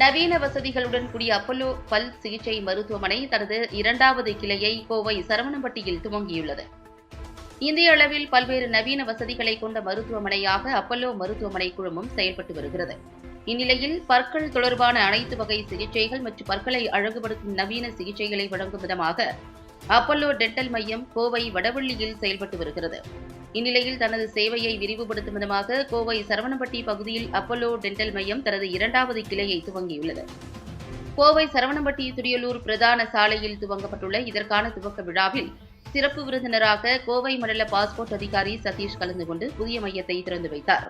நவீன வசதிகளுடன் கூடிய அப்பல்லோ பல் சிகிச்சை மருத்துவமனை தனது 2வது கிளையை கோவை சரவணம்பட்டியில் துவங்கியுள்ளது. இந்திய அளவில் பல்வேறு நவீன வசதிகளை கொண்ட மருத்துவமனையாக அப்பல்லோ மருத்துவமனை குழுமம் செயல்பட்டு வருகிறது. இந்நிலையில் பற்கள் தொடர்பான அனைத்து வகை சிகிச்சைகள் மற்றும் பற்களை அழகுபடுத்தும் நவீன சிகிச்சைகளை வழங்கும் விதமாக அப்பல்லோ டென்டல் மையம் கோவை வடவள்ளியில் செயல்பட்டு வருகிறது. இந்நிலையில் தனது சேவையை விரிவுபடுத்தும் விதமாக கோவை சரவணம்பட்டி பகுதியில் அப்பல்லோ டென்டல் மையம் தனது 2வது கிளையை துவங்கியுள்ளது. கோவை சரவணம்பட்டி துடியலூர் பிரதான சாலையில் துவங்கப்பட்டுள்ள இதற்கான துவக்க விழாவில் சிறப்பு விருந்தினராக கோவை மண்டல பாஸ்போர்ட் அதிகாரி சதீஷ் கலந்து கொண்டு புதிய மையத்தை திறந்து வைத்தார்.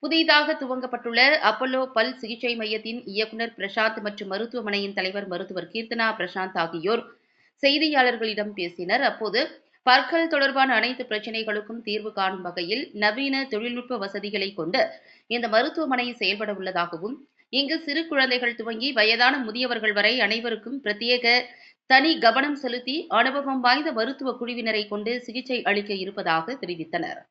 புதிதாக துவங்கப்பட்டுள்ள அப்பல்லோ பல் சிகிச்சை மையத்தின் இயக்குநர் பிரசாந்த் மற்றும் மருத்துவமனையின் தலைவர் மருத்துவர் கீர்த்தனா பிரசாந்த் ஆகியோர் செய்தியாளர்களிடம் பேசினர். அப்போது பற்கள் தொடர்பான அனைத்து பிரச்சினைகளுக்கும் தீர்வு காணும் வகையில் நவீன தொழில்நுட்ப வசதிகளை கொண்டு இந்த மருத்துவமனை செயல்பட உள்ளதாகவும், இங்கு சிறு குழந்தைகள் துவங்கி வயதான முதியவர்கள் வரை அனைவருக்கும் பிரத்யேக தனி கவனம் செலுத்தி அனுபவம் வாய்ந்த மருத்துவ குழுவினரை கொண்டு சிகிச்சை அளிக்க இருப்பதாக தெரிவித்தனர்.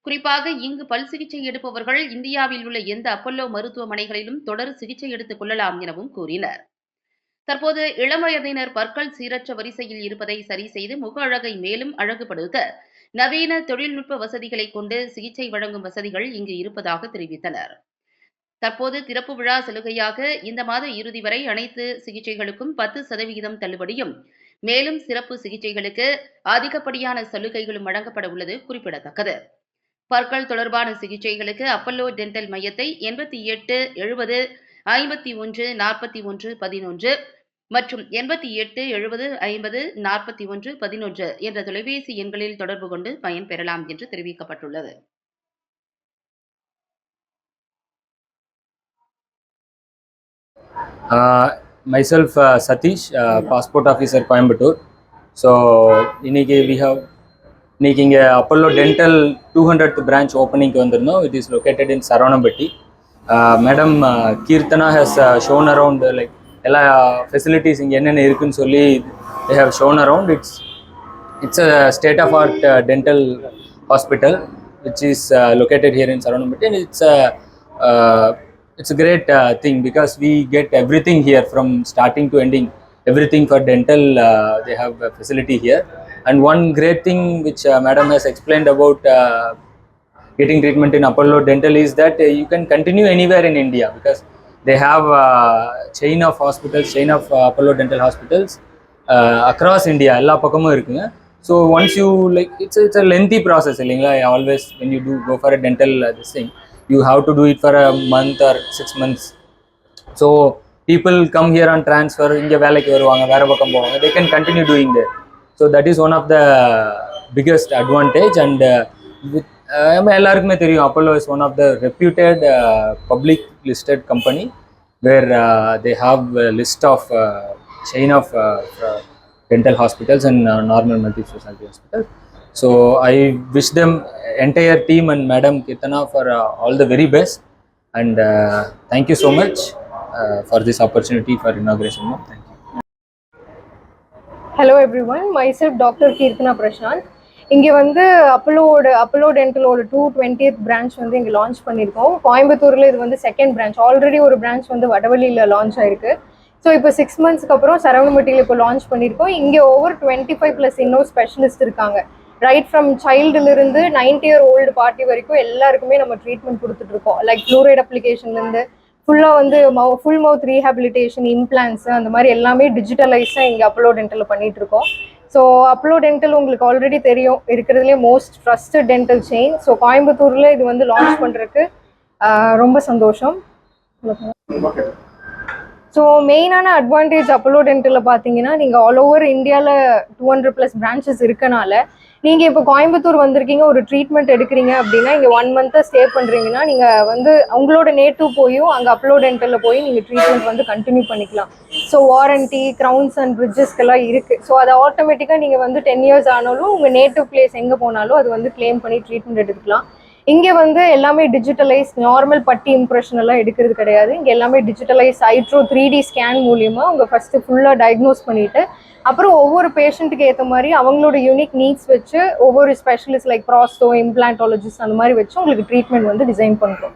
குறிப்பாக இங்கு பல் சிகிச்சை எடுப்பவர்கள் இந்தியாவில் உள்ள எந்த அப்பல்லோ மருத்துவமனைகளிலும் தொடர் சிகிச்சை எடுத்துக் கொள்ளலாம் எனவும் கூறினர். தற்போது இளம் வயதினர் பற்கள் சீரற்ற வரிசையில் இருப்பதை சரி செய்து முக அழகை மேலும் அழகுபடுத்த நவீன தொழில்நுட்ப வசதிகளை கொண்டு சிகிச்சை வழங்கும் வசதிகள் இங்கு இருப்பதாக தெரிவித்தனர். தற்போது திறப்பு விழா சலுகையாக இந்த மாத இறுதி வரை அனைத்து சிகிச்சைகளுக்கும் 10% தள்ளுபடியும், மேலும் சிறப்பு சிகிச்சைகளுக்கு அதிகப்படியான சலுகைகளும் வழங்கப்பட உள்ளது குறிப்பிடத்தக்கது. பற்கள் தொடர்பான சிகிச்சைகளுக்கு அப்பல்லோ டென்டல் மையத்தை 88 70 51 41 11 மற்றும் 88 70 50 41 11 என்ற தொலைபேசி எண்களில் தொடர்பு கொண்டு பயன்பெறலாம் என்று தெரிவிக்கப்பட்டுள்ளது. Myself Satish, passport officer Coimbatore. So இன்னைக்கு we have இன்னைக்கு Apollo dental 200th branch opening வந்திருந்தோம். It is located in Saravanampatti. Madam Kirtana has shown around like எல்லா ஃபெசிலிட்டிஸ் இங்கே என்னென்ன இருக்குன்னு சொல்லி they have shown around. It's a state of art dental hospital which is located here in Saravanampatti, and it's a great thing because we get everything here from starting to ending. Everything for dental, they have a facility here. And one great thing which Madam has explained about getting treatment in Apollo Dental is that you can continue anywhere in India because they have a chain of hospitals, chain of Apollo Dental hospitals across India. Ella pakkamum irukku. So once you like, it's a lengthy process illingla. Always when you do go for a dental this thing, you have to do it for a month or 6 months. So people come here on transfer, inga velakku varuvanga, vera pakkam povanga, they can continue doing that. So that is one of the biggest advantage. And எல்லாருக்குமே தெரியும் Apollo is one of the reputed public listed company where they have list of chain of dental hospitals and normal multi-specialty hospitals. So I wish them entire team and Madam Kirtana for all the very best, and thank you so much for this opportunity for inauguration. Thank you. Hello everyone, myself Dr. Kirtana Prashant. இங்கே வந்து Apollo டென்டலோட 220th branch வந்து இங்கே launch பண்ணியிருக்கோம். கோயம்புத்தூரில் இது வந்து second branch. Already ஒரு branch வந்து வடவள்ளியில் லான்ச் ஆயிருக்கு. ஸோ இப்போ 6 monthsக்கு அப்புறம் சரவணம்பட்டியில் இப்போ லான்ச் பண்ணியிருக்கோம். இங்கே ஓவர் 25+ இன்னும் ஸ்பெஷலிஸ்ட் இருக்காங்க. ரைட் ஃப்ரம் சைல்டுலேருந்து 90-year-old பார்ட்டி வரைக்கும் எல்லாருக்குமே நம்ம ட்ரீட்மெண்ட் கொடுத்துட்ருக்கோம். லைக் ஃப்ளூரைட் அப்ளிகேஷன்லேருந்து ஃபுல்லாக வந்து ஃபுல் மவுத் ரீஹாபிலிட்டேஷன், இம்ப்ளான்ஸ், அந்த மாதிரி எல்லாமே டிஜிட்டலைஸாக இங்கே அப்பல்லோ டென்டலில் பண்ணிகிட்ருக்கோம். ஸோ அப்பல்லோ டென்டல் உங்களுக்கு ஆல்ரெடி தெரியும், இருக்கிறதுலே most trusted dental chain. So கோயம்புத்தூரில் இது வந்து லான்ச் பண்ணுறதுக்கு ரொம்ப சந்தோஷம். ஸோ மெயினான அட்வான்டேஜ் அப்பல்லோ டென்டலில் பார்த்தீங்கன்னா, நீங்கள் ஆல் ஓவர் இந்தியாவில் 200+ பிரான்ச்சஸ் இருக்கனால நீங்கள் இப்போ கோயம்புத்தூர் வந்திருக்கீங்க, ஒரு ட்ரீட்மெண்ட் எடுக்கிறீங்க அப்படின்னா, இங்கே 1 month ஸ்டே பண்ணுறீங்கன்னா, நீங்கள் வந்து உங்களோட நேட்டிவ் போயும் அங்கே அப்பல்லோ டென்டலில் போய் நீங்கள் ட்ரீட்மெண்ட் வந்து கண்டினியூ பண்ணிக்கலாம். ஸோ வாரண்டி, க்ரௌன்ஸ் அண்ட் பிரிட்ஜஸ்க்கெல்லாம் இருக்குது. ஸோ அது ஆட்டோமேட்டிக்காக நீங்கள் வந்து 10 years ஆனாலும் உங்கள் நேட்டிவ் பிளேஸ் எங்கே போனாலும் அது வந்து கிளைம் பண்ணி ட்ரீட்மெண்ட் எடுத்துக்கலாம். இங்கே வந்து எல்லாமே டிஜிட்டலைஸ், நார்மல் பட்டி இம்ப்ரெஷன் எல்லாம் எடுக்கிறது கிடையாது. இங்கே எல்லாமே டிஜிட்டலைஸ் ஐட்ரோ 3D ஸ்கேன் மூலியமாக அவங்க ஃபஸ்ட்டு ஃபுல்லாக டயக்னோஸ் பண்ணிவிட்டு, அப்புறம் ஒவ்வொரு பேஷண்ட்டுக்கு ஏற்ற மாதிரி அவங்களோட யூனிக் நீட்ஸ் வச்சு ஒவ்வொரு ஸ்பெஷலிஸ்ட் லைக் ப்ராஸ்டோ, இம்ப்ளான்டாலஜிஸ்ட் அந்த மாதிரி வச்சு உங்களுக்கு ட்ரீட்மெண்ட் வந்து டிசைன் பண்ணுறோம்.